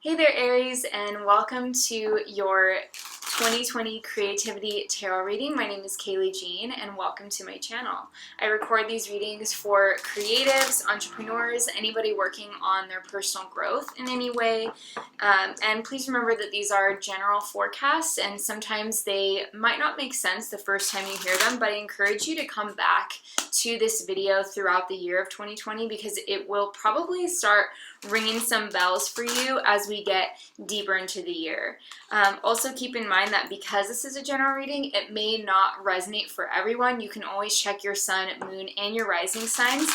Hey there, Aries, and welcome to your 2020 Creativity Tarot reading. My name is Kayleigh Jean, and welcome to my channel. I record these readings for creatives, entrepreneurs, anybody working on their personal growth in any way. And please remember that these are general forecasts, and sometimes they might not make sense the first time you hear them, but I encourage you to come back to this video throughout the year of 2020 because it will probably start ringing some bells for you as we get deeper into the year. Also keep in mind that because this is a general reading, it may not resonate for everyone. You can always check your sun, moon, and your rising signs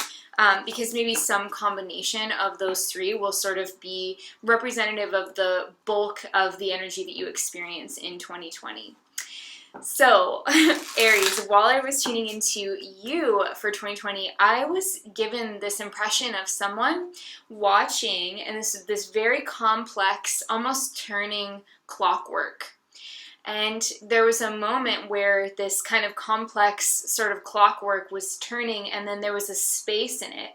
because maybe some combination of those three will sort of be representative of the bulk of the energy that you experience in 2020. So, Aries, while I was tuning into you for 2020, I was given this impression of someone watching, and this very complex, almost turning clockwork. And there was a moment where this kind of complex sort of clockwork was turning, and then there was a space in it.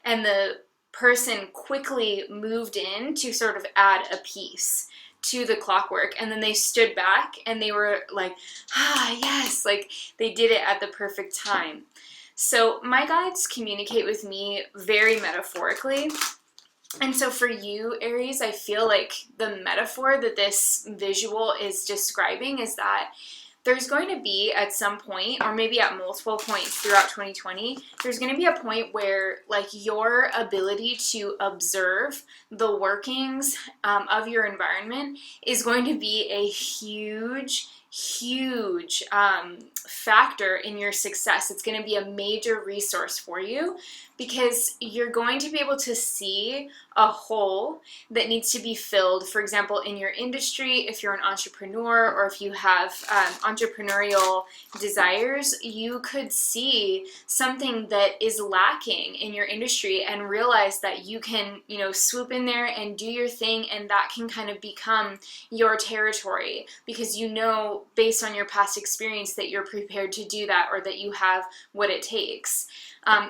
And the person quickly moved in to sort of add a piece to the clockwork, and then they stood back and they were like, yes, like they did it at the perfect time. So my guides communicate with me very metaphorically. And so for you, Aries, I feel like the metaphor that this visual is describing is that there's going to be at some point, or maybe at multiple points throughout 2020, there's going to be a point where like your ability to observe the workings of your environment is going to be a huge factor in your success. It's going to be a major resource for you because you're going to be able to see a hole that needs to be filled. For example, in your industry, if you're an entrepreneur or if you have entrepreneurial desires, you could see something that is lacking in your industry and realize that you can, swoop in there and do your thing, and that can kind of become your territory because based on your past experience that you're prepared to do that or that you have what it takes.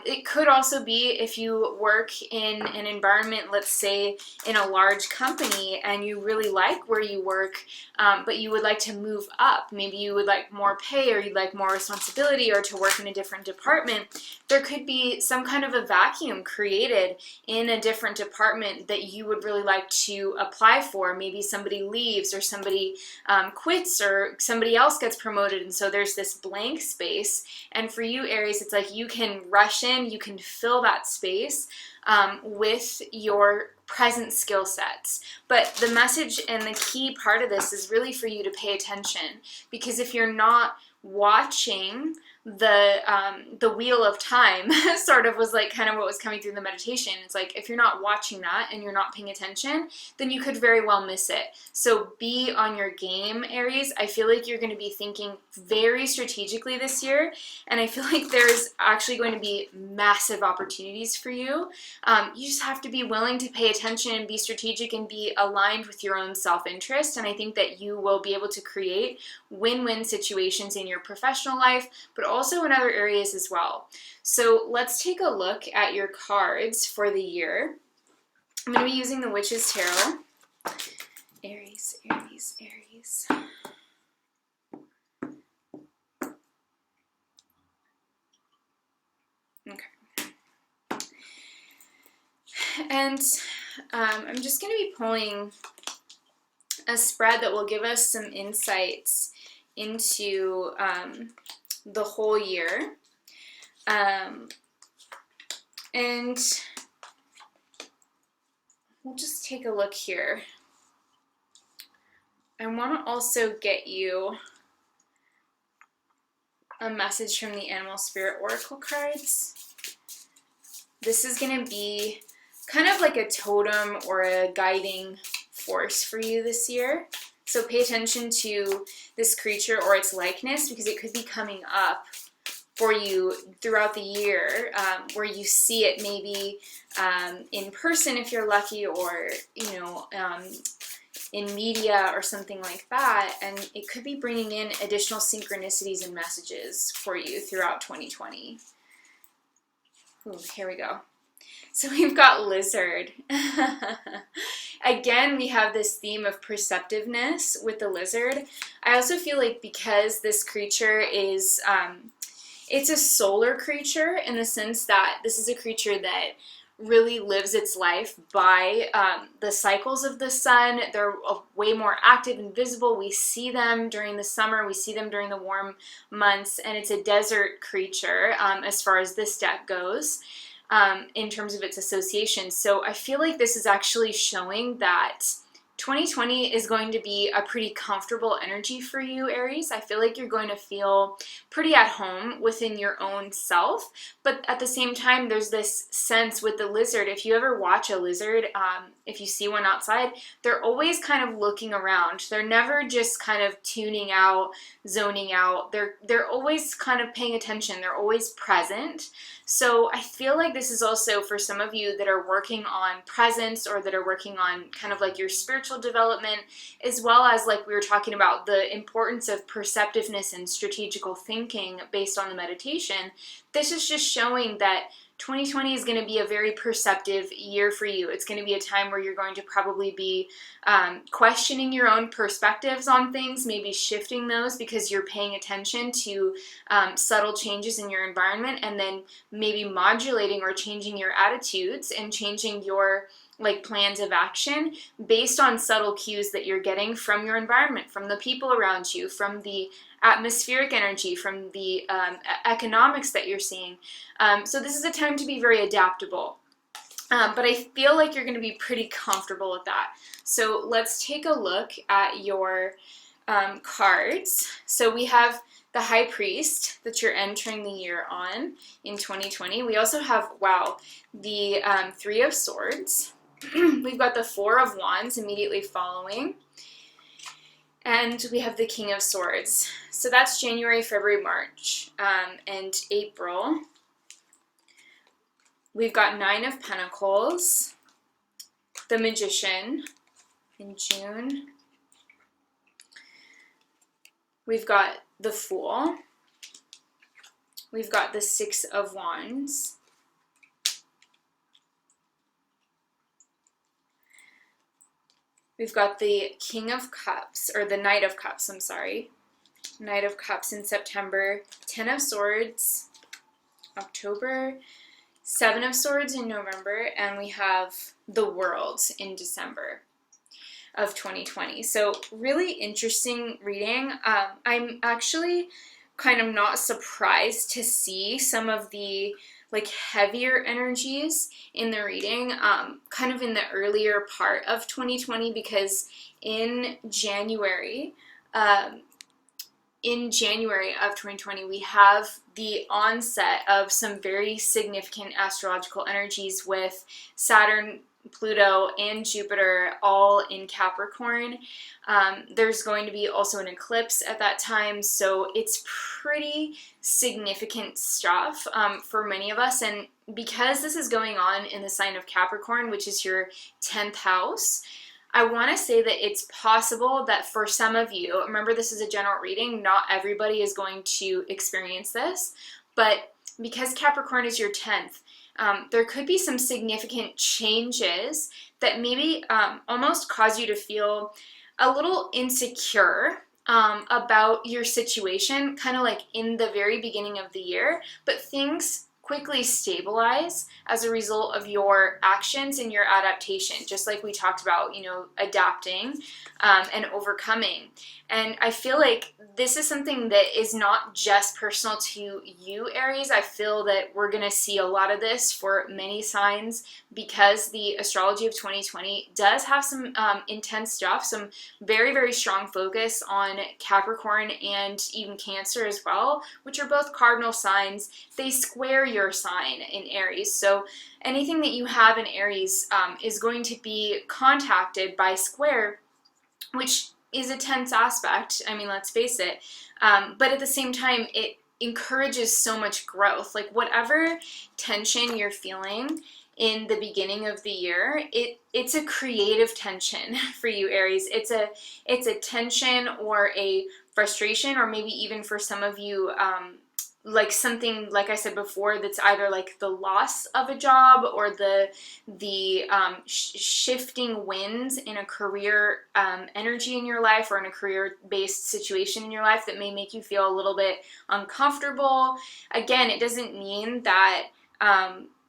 It could also be if you work in an environment, let's say in a large company, and you really like where you work, but you would like to move up. Maybe you would like more pay, or you'd like more responsibility, or to work in a different department. There could be some kind of a vacuum created in a different department that you would really like to apply for. Maybe somebody leaves, or somebody quits, or somebody else gets promoted, and so there's this blank space. And for you, Aries, it's like you can rush in, you can fill that space with your present skill sets. But the message and the key part of this is really for you to pay attention, because if you're not watching the wheel of time sort of was like kind of what was coming through the meditation. It's like if you're not watching that and you're not paying attention, then you could very well miss it. So be on your game, Aries. I feel like you're going to be thinking very strategically this year, and I feel like there's actually going to be massive opportunities for you. You just have to be willing to pay attention and be strategic and be aligned with your own self-interest, and I think that you will be able to create win-win situations in your professional life, but also in other areas as well. So let's take a look at your cards for the year. I'm going to be using the Witch's Tarot. Aries, Aries, Aries. Okay. And I'm just going to be pulling a spread that will give us some insights into the whole year. And we'll just take a look here. I want to also get you a message from the Animal Spirit Oracle cards. This is going to be kind of like a totem or a guiding force for you this year. So pay attention to this creature or its likeness, because it could be coming up for you throughout the year, where you see it maybe in person if you're lucky, or in media or something like that, and it could be bringing in additional synchronicities and messages for you throughout 2020. Ooh, here we go. So we've got lizard. Again, we have this theme of perceptiveness with the lizard. I also feel like because this creature is, it's a solar creature in the sense that this is a creature that really lives its life by the cycles of the sun. They're way more active and visible. We see them during the summer, we see them during the warm months, and it's a desert creature as far as this deck goes in terms of its association. So I feel like this is actually showing that 2020 is going to be a pretty comfortable energy for you, Aries. I feel like you're going to feel pretty at home within your own self, but at the same time, there's this sense with the lizard. If you ever watch a lizard, if you see one outside, they're always kind of looking around. They're never just kind of tuning out, zoning out. They're always kind of paying attention. They're always present. So I feel like this is also for some of you that are working on presence or that are working on kind of like your spiritual development, as well as like we were talking about the importance of perceptiveness and strategical thinking based on the meditation. This is just showing that 2020 is going to be a very perceptive year for you. It's going to be a time where you're going to probably be questioning your own perspectives on things, maybe shifting those because you're paying attention to subtle changes in your environment, and then maybe modulating or changing your attitudes and changing your like plans of action based on subtle cues that you're getting from your environment, from the people around you, from the atmospheric energy, from the economics that you're seeing. So this is a time to be very adaptable. But I feel like you're going to be pretty comfortable with that. So let's take a look at your cards. So we have the High Priest that you're entering the year on in 2020. We also have, wow, the Three of Swords. We've got the Four of Wands immediately following. And we have the King of Swords. So that's January, February, March, and April. We've got Nine of Pentacles, the Magician in June. We've got the Fool. We've got the Six of Wands. We've got the King of Cups, or the Knight of Cups, I'm sorry. Knight of Cups in September. Ten of Swords, October. Seven of Swords in November. And we have the World in December of 2020. So really interesting reading. I'm actually kind of not surprised to see some of the like heavier energies in the reading kind of in the earlier part of 2020, because in January of 2020 we have the onset of some very significant astrological energies with Saturn, Pluto, and Jupiter all in Capricorn. There's going to be also an eclipse at that time, so it's pretty significant stuff for many of us. And because this is going on in the sign of Capricorn, which is your 10th house, I want to say that it's possible that for some of you, remember this is a general reading, not everybody is going to experience this, but because Capricorn is your 10th, there could be some significant changes that maybe almost cause you to feel a little insecure about your situation, kind of like in the very beginning of the year, but things quickly stabilize as a result of your actions and your adaptation, just like we talked about, you know, adapting and overcoming. And I feel like this is something that is not just personal to you, Aries. I feel that we're going to see a lot of this for many signs, because the astrology of 2020 does have some intense stuff, some very, very strong focus on Capricorn and even Cancer as well, which are both cardinal signs. They square your sign in Aries. So anything that you have in Aries is going to be contacted by square, which is a tense aspect. I mean, let's face it. But at the same time, it encourages so much growth. Like whatever tension you're feeling in the beginning of the year, it's a creative tension for you, Aries. It's a tension or a frustration, or maybe even for some of you, like something, like I said before, that's either like the loss of a job or the shifting winds in a career energy in your life, or in a career-based situation in your life that may make you feel a little bit uncomfortable. Again, it doesn't mean that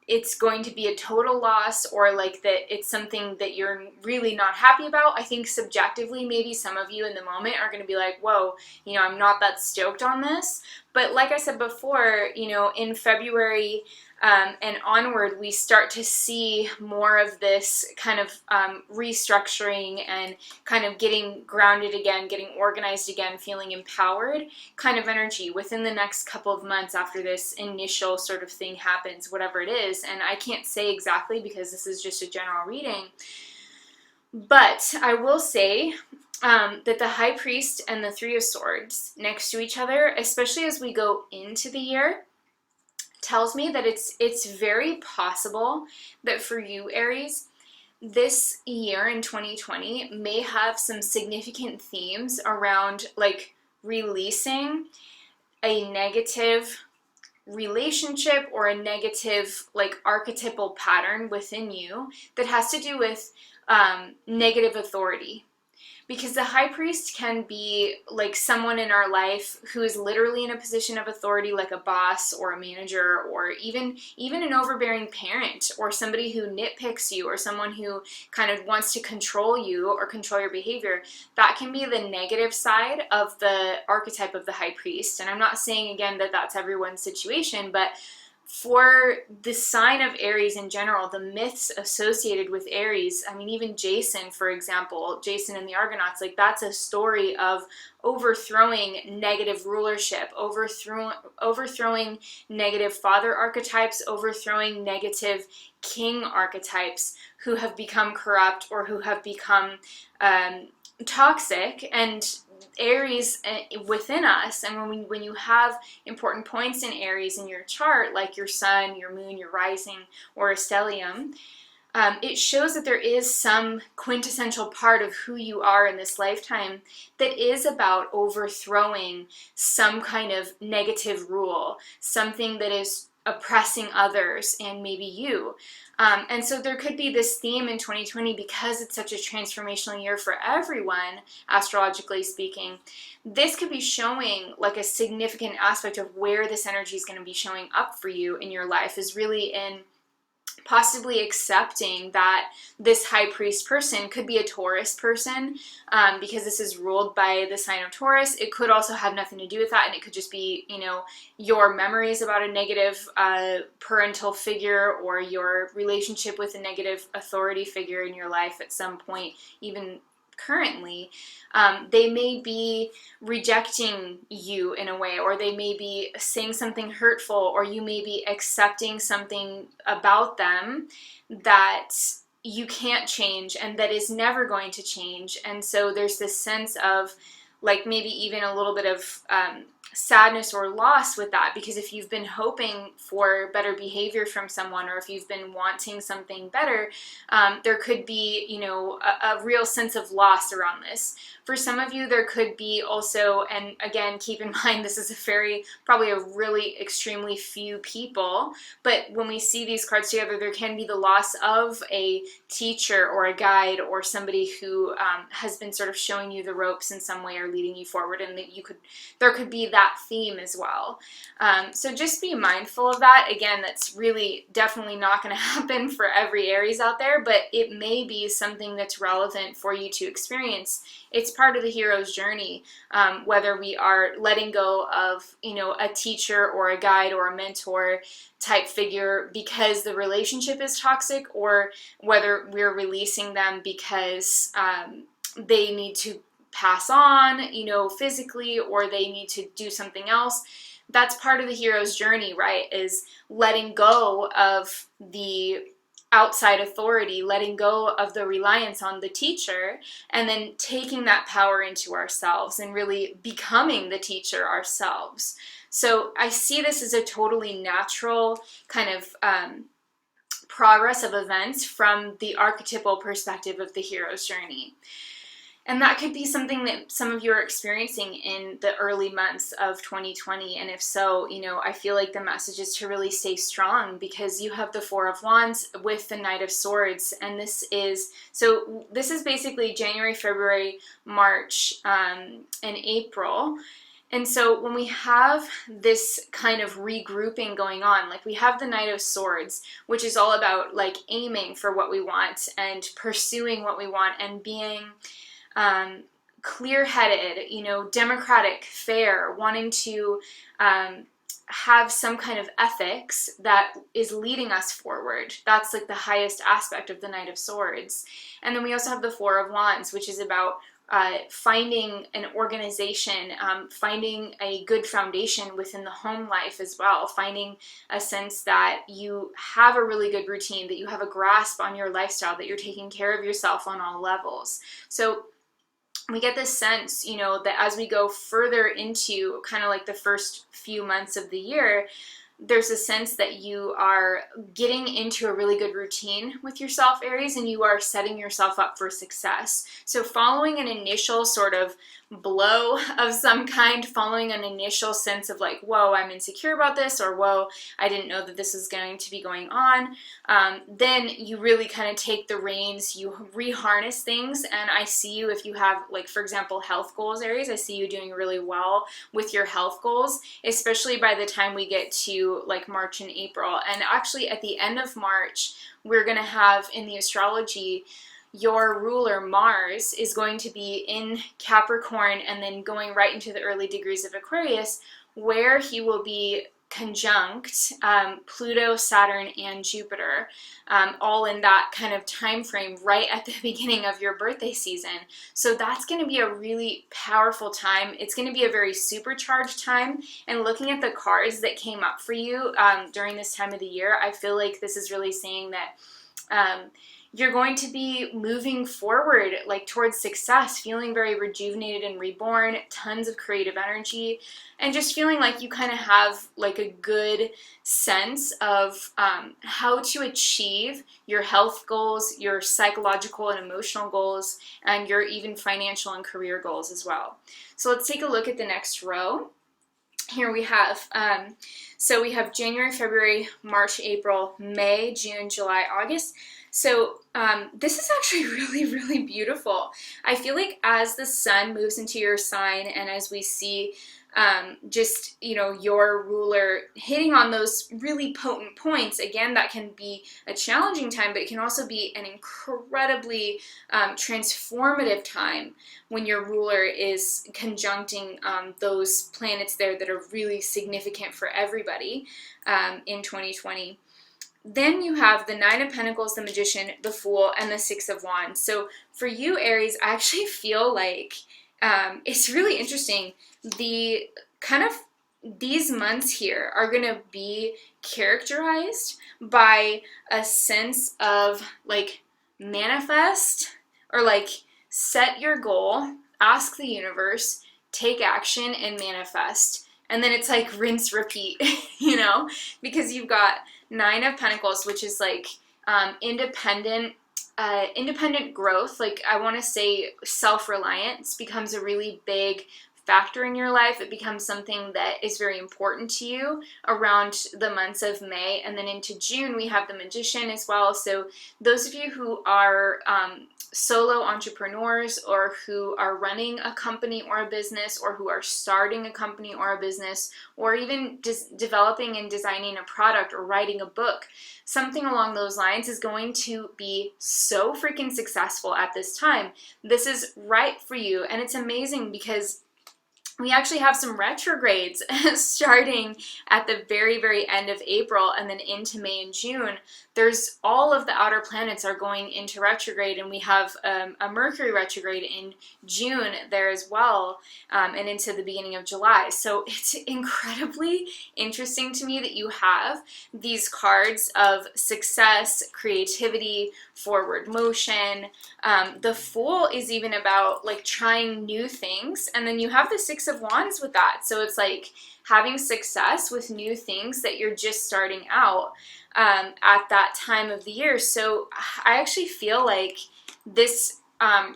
it's going to be a total loss, or like that it's something that you're really not happy about. I think subjectively, maybe some of you in the moment are going to be like, whoa, you know, I'm not that stoked on this. But like I said before, you know, in February and onward, we start to see more of this kind of restructuring and kind of getting grounded again, getting organized again, feeling empowered kind of energy within the next couple of months after this initial sort of thing happens, whatever it is. And I can't say exactly because this is just a general reading. But I will say that the High Priest and the Three of Swords next to each other, especially as we go into the year, tells me that it's very possible that for you, Aries, this year in 2020 may have some significant themes around like releasing a negative relationship or a negative like archetypal pattern within you that has to do with negative authority. Because the High Priest can be like someone in our life who is literally in a position of authority, like a boss or a manager, or even an overbearing parent, or somebody who nitpicks you, or someone who kind of wants to control you or control your behavior. That can be the negative side of the archetype of the High Priest. And I'm not saying, again, that that's everyone's situation, but for the sign of Aries in general, the myths associated with Aries, I mean, even Jason, for example, Jason and the Argonauts, like that's a story of overthrowing negative rulership, overthrowing negative father archetypes, overthrowing negative king archetypes who have become corrupt or who have become toxic. And Aries within us, and when you have important points in Aries in your chart, like your sun, your moon, your rising, or a stellium, it shows that there is some quintessential part of who you are in this lifetime that is about overthrowing some kind of negative rule, something that is oppressing others and maybe you. And so there could be this theme in 2020, because it's such a transformational year for everyone, astrologically speaking. This could be showing like a significant aspect of where this energy is going to be showing up for you in your life, is really in possibly accepting that this High Priest person could be a Taurus person, because this is ruled by the sign of Taurus. It could also have nothing to do with that, and it could just be, you know, your memories about a negative parental figure, or your relationship with a negative authority figure in your life at some point, even currently. They may be rejecting you in a way, or they may be saying something hurtful, or you may be accepting something about them that you can't change and that is never going to change. And so there's this sense of like maybe even a little bit of sadness or loss with that, because if you've been hoping for better behavior from someone, or if you've been wanting something better, there could be, you know, a real sense of loss around this. For some of you, there could be also, and again, keep in mind, this is probably a really extremely few people, but when we see these cards together, there can be the loss of a teacher or a guide, or somebody who has been sort of showing you the ropes in some way, or leading you forward, and that there could be that theme as well. So just be mindful of that. Again, that's really definitely not going to happen for every Aries out there, but it may be something that's relevant for you to experience. It's part of the hero's journey, whether we are letting go of, you know, a teacher or a guide or a mentor type figure because the relationship is toxic, or whether we're releasing them because they need to pass on, you know, physically, or they need to do something else. That's part of the hero's journey, right? Is letting go of the outside authority, letting go of the reliance on the teacher, and then taking that power into ourselves and really becoming the teacher ourselves. So I see this as a totally natural kind of progress of events from the archetypal perspective of the hero's journey. And that could be something that some of you are experiencing in the early months of 2020. And if so, you know, I feel like the message is to really stay strong, because you have the Four of Wands with the Knight of Swords. And this is basically January, February, March, and April. And so when we have this kind of regrouping going on, like we have the Knight of Swords, which is all about like aiming for what we want and pursuing what we want and being clear-headed, you know, democratic, fair, wanting to have some kind of ethics that is leading us forward. That's like the highest aspect of the Knight of Swords. And then we also have the Four of Wands, which is about finding an organization, finding a good foundation within the home life as well, finding a sense that you have a really good routine, that you have a grasp on your lifestyle, that you're taking care of yourself on all levels. So we get this sense, you know, that as we go further into kind of like the first few months of the year, there's a sense that you are getting into a really good routine with yourself, Aries, and you are setting yourself up for success. So following an initial sort of blow of some kind, following an initial sense of like, whoa, I'm insecure about this, or whoa, I didn't know that this is going to be going on, then you really kind of take the reins, you reharness things. And I see you, if you have, like, for example, health goals, Aries, I see you doing really well with your health goals, especially by the time we get to like March and April. And actually at the end of March, we're going to have in the astrology, your ruler Mars is going to be in Capricorn and then going right into the early degrees of Aquarius, where he will be conjunct Pluto, Saturn, and Jupiter, all in that kind of time frame right at the beginning of your birthday season. So that's going to be a really powerful time. It's going to be a very supercharged time. And looking at the cards that came up for you during this time of the year, I feel like this is really saying that you're going to be moving forward, like towards success, feeling very rejuvenated and reborn, tons of creative energy, and just feeling like you kind of have like a good sense of how to achieve your health goals, your psychological and emotional goals, and your even financial and career goals as well. So let's take a look at the next row. Here we have, so we have January, February, March, April, May, June, July, August. So this is actually really, really beautiful. I feel like as the sun moves into your sign and as we see just, you know, your ruler hitting on those really potent points, again, that can be a challenging time, but it can also be an incredibly transformative time when your ruler is conjuncting those planets there that are really significant for everybody in 2020. Then you have the Nine of Pentacles, the Magician, the Fool, and the Six of Wands. So for you, Aries, I actually feel like it's really interesting. The kind of these months here are going to be characterized by a sense of like manifest, or like set your goal, ask the universe, take action, and manifest. And then it's like rinse, repeat, you know, because you've got Nine of Pentacles, which is like independent growth. Like, I want to say self-reliance becomes a really big factor in your life. It becomes something that is very important to you around the months of May. And then into June, we have the Magician as well. So those of you who are solo entrepreneurs, or who are running a company or a business, or who are starting a company or a business, or even just developing and designing a product or writing a book, something along those lines is going to be so freaking successful at this time. This is right for you. And it's amazing because we actually have some retrogrades starting at the very, very end of April and then into May and June. There's all of the outer planets are going into retrograde, and we have a Mercury retrograde in June there as well, and into the beginning of July. So it's incredibly interesting to me that you have these cards of success, creativity, forward motion. The Fool is even about like trying new things, and then you have the Six of Wands with that. So it's like having success with new things that you're just starting out at that time of the year. So I actually feel like this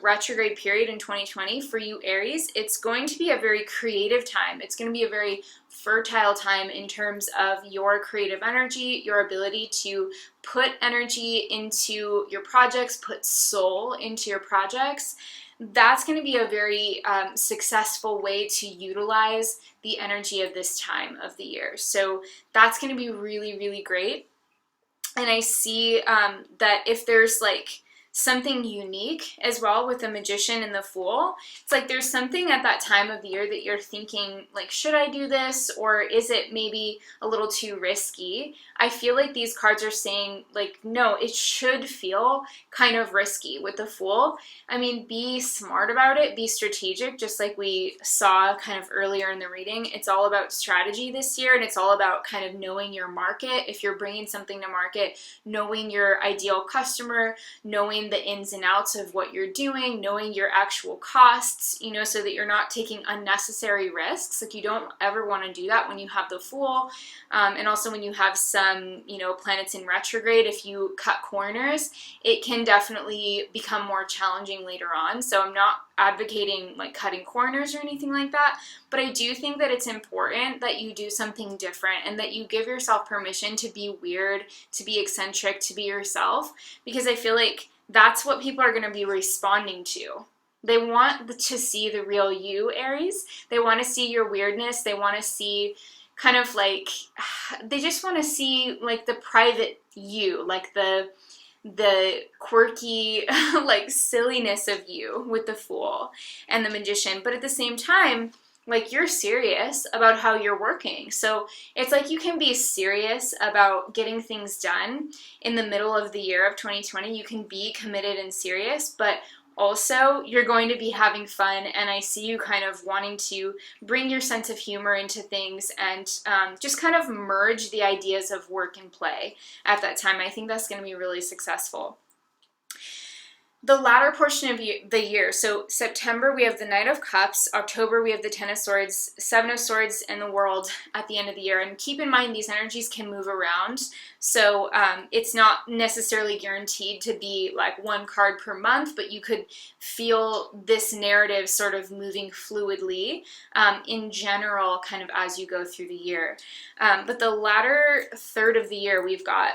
retrograde period in 2020 for you Aries, it's going to be a very creative time. It's going to be a very fertile time in terms of your creative energy, your ability to put energy into your projects, put soul into your projects. That's going to be a very successful way to utilize the energy of this time of the year. So that's going to be really, really great. And I see that if there's like something unique as well with the Magician and the Fool, it's like there's something at that time of the year that you're thinking like, should I do this, or is it maybe a little too risky? I feel like these cards are saying like, no, it should feel kind of risky with the Fool. I mean, be smart about it, be strategic, just like we saw kind of earlier in the reading. It's all about strategy this year, and it's all about kind of knowing your market. If you're bringing something to market, knowing your ideal customer, knowing the ins and outs of what you're doing, knowing your actual costs, you know, so that you're not taking unnecessary risks. Like, you don't ever want to do that when you have the Fool. And also when you have some, you know, planets in retrograde, if you cut corners, it can definitely become more challenging later on. So I'm not advocating like cutting corners or anything like that, but I do think that it's important that you do something different and that you give yourself permission to be weird, to be eccentric, to be yourself, because I feel like that's what people are going to be responding to. They want to see the real you, Aries. They want to see your weirdness. They want to see kind of like, they just want to see like the private you, like the quirky like silliness of you with the Fool and the Magician. But at the same time, like, you're serious about how you're working. So it's like you can be serious about getting things done in the middle of the year of 2020. You can be committed and serious, but also you're going to be having fun. And I see you kind of wanting to bring your sense of humor into things and just kind of merge the ideas of work and play at that time. I think that's going to be really successful. The latter portion of the year, so September we have the Knight of Cups, October we have the Ten of Swords, Seven of Swords, and the World at the end of the year. And keep in mind, these energies can move around, so it's not necessarily guaranteed to be like one card per month, but you could feel this narrative sort of moving fluidly in general kind of as you go through the year. But the latter third of the year, we've got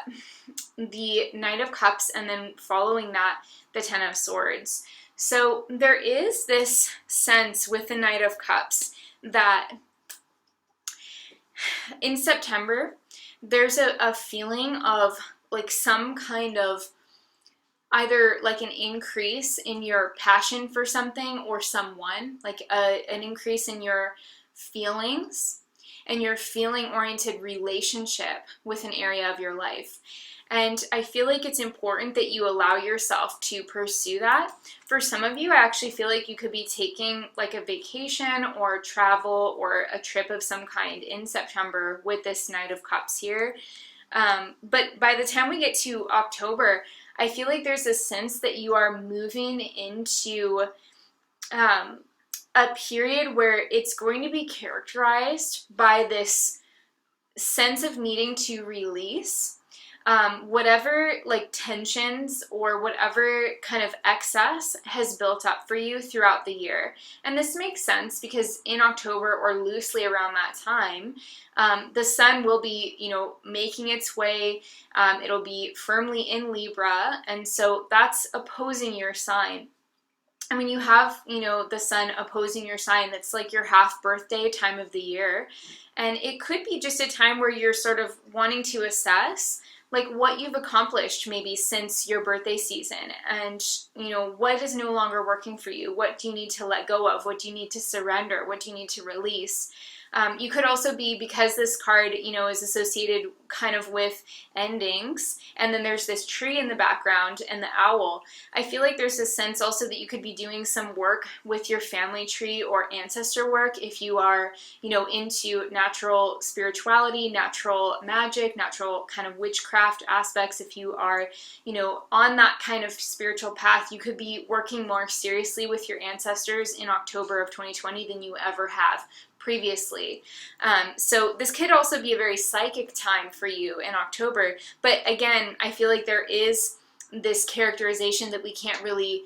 the Knight of Cups, and then following that, the Ten of Swords. So there is this sense with the Knight of Cups that in September, there's a feeling of like some kind of either like an increase in your passion for something or someone, like an increase in your feelings and your feeling-oriented relationship with an area of your life. And I feel like it's important that you allow yourself to pursue that. For some of you, I actually feel like you could be taking like a vacation or travel or a trip of some kind in September with this Knight of Cups here. But by the time we get to October, I feel like there's a sense that you are moving into a period where it's going to be characterized by this sense of needing to release whatever like tensions or whatever kind of excess has built up for you throughout the year. And this makes sense because in October, or loosely around that time, the sun will be, you know, making its way. It'll be firmly in Libra, and so that's opposing your sign. And when you have, you know, the sun opposing your sign, that's like your half birthday time of the year. And it could be just a time where you're sort of wanting to assess like what you've accomplished maybe since your birthday season, and you know, what is no longer working for you. What do you need to let go of? What do you need to surrender? What do you need to release? You could also be, because this card, you know, is associated kind of with endings, and then there's this tree in the background and the owl. I feel like there's a sense also that you could be doing some work with your family tree or ancestor work if you are, you know, into natural spirituality, natural magic, natural kind of witchcraft aspects. If you are, you know, on that kind of spiritual path, you could be working more seriously with your ancestors in October of 2020 than you ever have previously. So this could also be a very psychic time for you in October. But again, I feel like there is this characterization that we can't really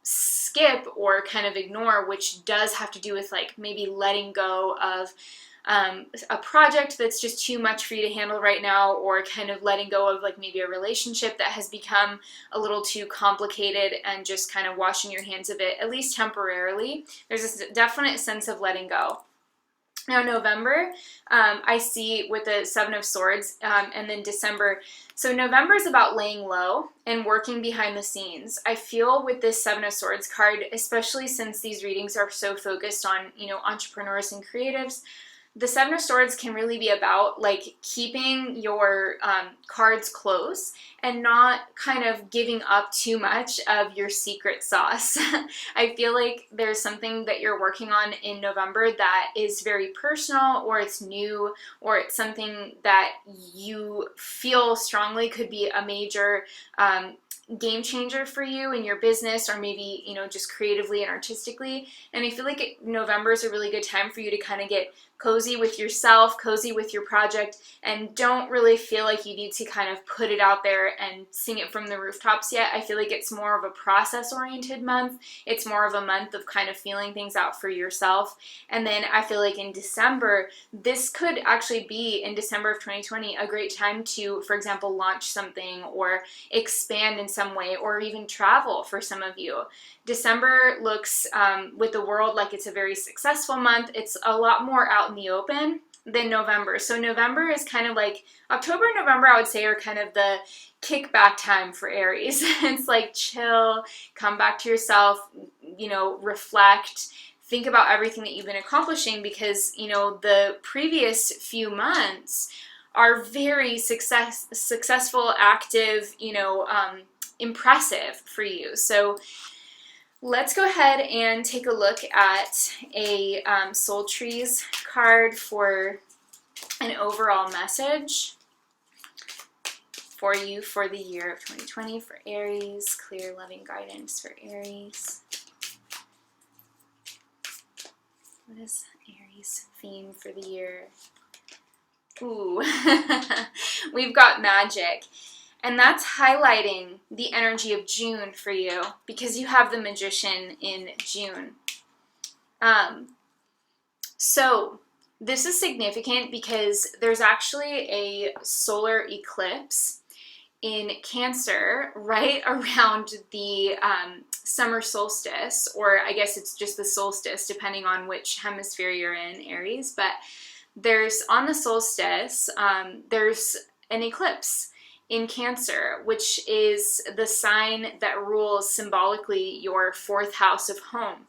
skip or kind of ignore, which does have to do with like maybe letting go of a project that's just too much for you to handle right now, or kind of letting go of like maybe a relationship that has become a little too complicated and just kind of washing your hands of it, at least temporarily. There's this definite sense of letting go. Now, November, I see with the Seven of Swords, and then December. So November is about laying low and working behind the scenes. I feel with this Seven of Swords card, especially since these readings are so focused on, entrepreneurs and creatives, the Seven of Swords can really be about like keeping your cards close and not kind of giving up too much of your secret sauce. I feel like there's something that you're working on in November that is very personal, or it's new, or it's something that you feel strongly could be a major game changer for you in your business, or maybe, just creatively and artistically. And I feel like November is a really good time for you to kind of get cozy with yourself, cozy with your project, and don't really feel like you need to kind of put it out there and sing it from the rooftops yet. I feel like it's more of a process-oriented month. It's more of a month of kind of feeling things out for yourself. And then I feel like in December, this could actually be, in December of 2020, a great time to, for example, launch something or expand in some way, or even travel for some of you. December looks, with the world, like it's a very successful month. It's a lot more out in the open than November. So November is kind of like, October and November, I would say, are kind of the kickback time for Aries. It's like chill, come back to yourself, reflect, think about everything that you've been accomplishing, because, the previous few months are very successful, active, impressive for you. So let's go ahead and take a look at a Soul Trees card for an overall message for you for the year of 2020 for Aries. Clear, loving guidance for Aries. What is Aries' theme for the year? Ooh, we've got magic. And that's highlighting the energy of June for you, because you have the Magician in June. So this is significant because there's actually a solar eclipse in Cancer right around the summer solstice, or I guess it's just the solstice, depending on which hemisphere you're in, Aries. But there's, on the solstice, there's an eclipse in Cancer, which is the sign that rules symbolically your fourth house of home.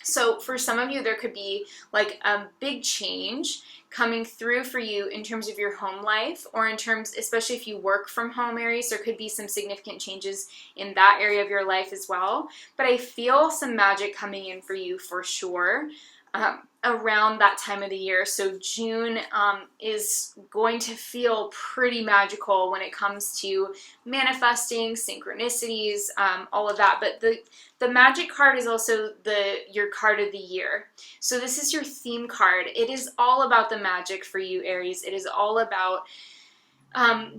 So for some of you, there could be like a big change coming through for you in terms of your home life, or in terms, especially if you work from home, Aries, there could be some significant changes in that area of your life as well. But I feel some magic coming in for you for sure. Around that time of the year. So June is going to feel pretty magical when it comes to manifesting, synchronicities, all of that. But the magic card is also your card of the year. So this is your theme card. It is all about the magic for you, Aries. It is all about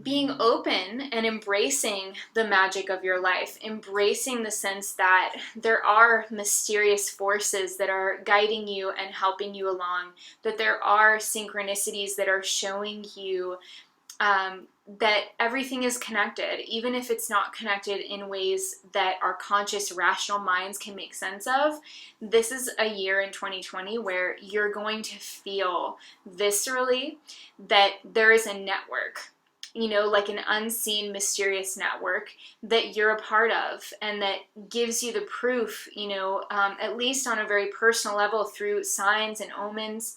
being open and embracing the magic of your life, embracing the sense that there are mysterious forces that are guiding you and helping you along, that there are synchronicities that are showing you that everything is connected, even if it's not connected in ways that our conscious, rational minds can make sense of. This is a year in 2020 where you're going to feel viscerally that there is a network, like an unseen, mysterious network that you're a part of, and that gives you the proof, at least on a very personal level through signs and omens,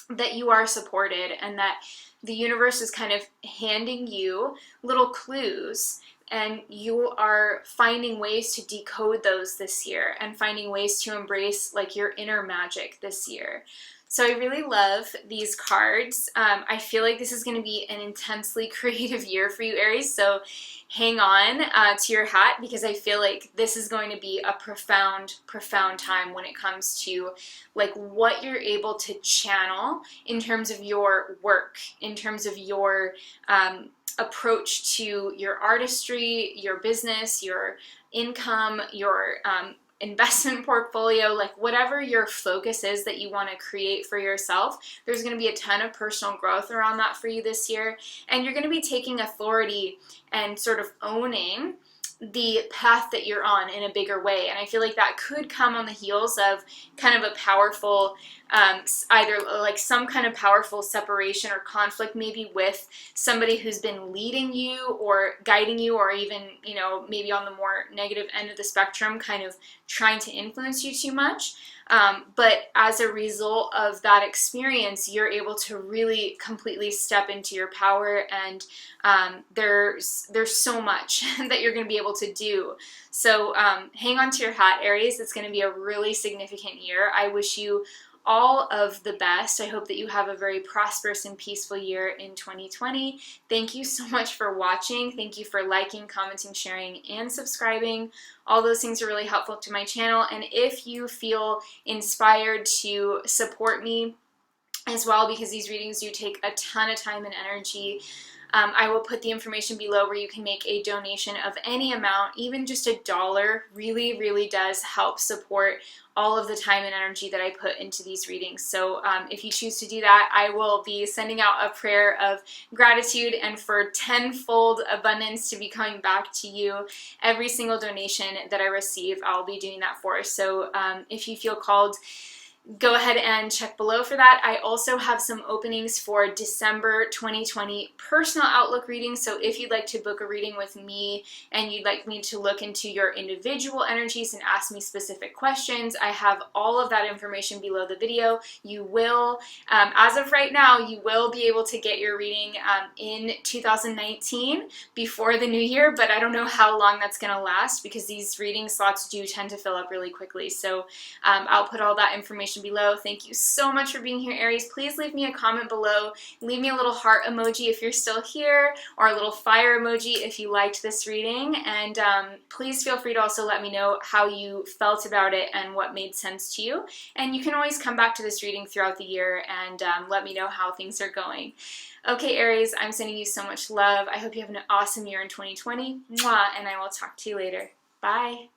that you are supported, and that the universe is kind of handing you little clues, and you are finding ways to decode those this year, and finding ways to embrace like your inner magic this year. So I really love these cards. I feel like this is going to be an intensely creative year for you, Aries. So hang on to your hat, because I feel like this is going to be a profound, profound time when it comes to like what you're able to channel in terms of your work, in terms of your approach to your artistry, your business, your income, your investment portfolio, like whatever your focus is that you want to create for yourself, there's going to be a ton of personal growth around that for you this year. And you're going to be taking authority and sort of owning the path that you're on in a bigger way. And I feel like that could come on the heels of kind of a powerful, either like some kind of powerful separation or conflict, maybe with somebody who's been leading you or guiding you, or even, you know, maybe on the more negative end of the spectrum, kind of trying to influence you too much. But as a result of that experience, you're able to really completely step into your power, and there's so much that you're going to be able to do. So hang on to your hat, Aries. It's going to be a really significant year. I wish you all of the best. I hope that you have a very prosperous and peaceful year in 2020. Thank you so much for watching. Thank you for liking, commenting, sharing, and subscribing. All those things are really helpful to my channel. And if you feel inspired to support me as well, because these readings do take a ton of time and energy, I will put the information below where you can make a donation of any amount. Even just $1 really, really does help support all of the time and energy that I put into these readings. So if you choose to do that, I will be sending out a prayer of gratitude and for tenfold abundance to be coming back to you. Every single donation that I receive, I'll be doing that for. So if you feel called, go ahead and check below for that. I also have some openings for December 2020 personal outlook readings. So if you'd like to book a reading with me and you'd like me to look into your individual energies and ask me specific questions, I have all of that information below the video. You will, as of right now, you will be able to get your reading in 2019 before the new year, but I don't know how long that's going to last because these reading slots do tend to fill up really quickly. So I'll put all that information below. Thank you so much for being here, Aries. Please leave me a comment below. Leave me a little heart emoji if you're still here, or a little fire emoji if you liked this reading. And please feel free to also let me know how you felt about it and what made sense to you. And you can always come back to this reading throughout the year and let me know how things are going. Okay, Aries, I'm sending you so much love. I hope you have an awesome year in 2020. Mwah, and I will talk to you later. Bye.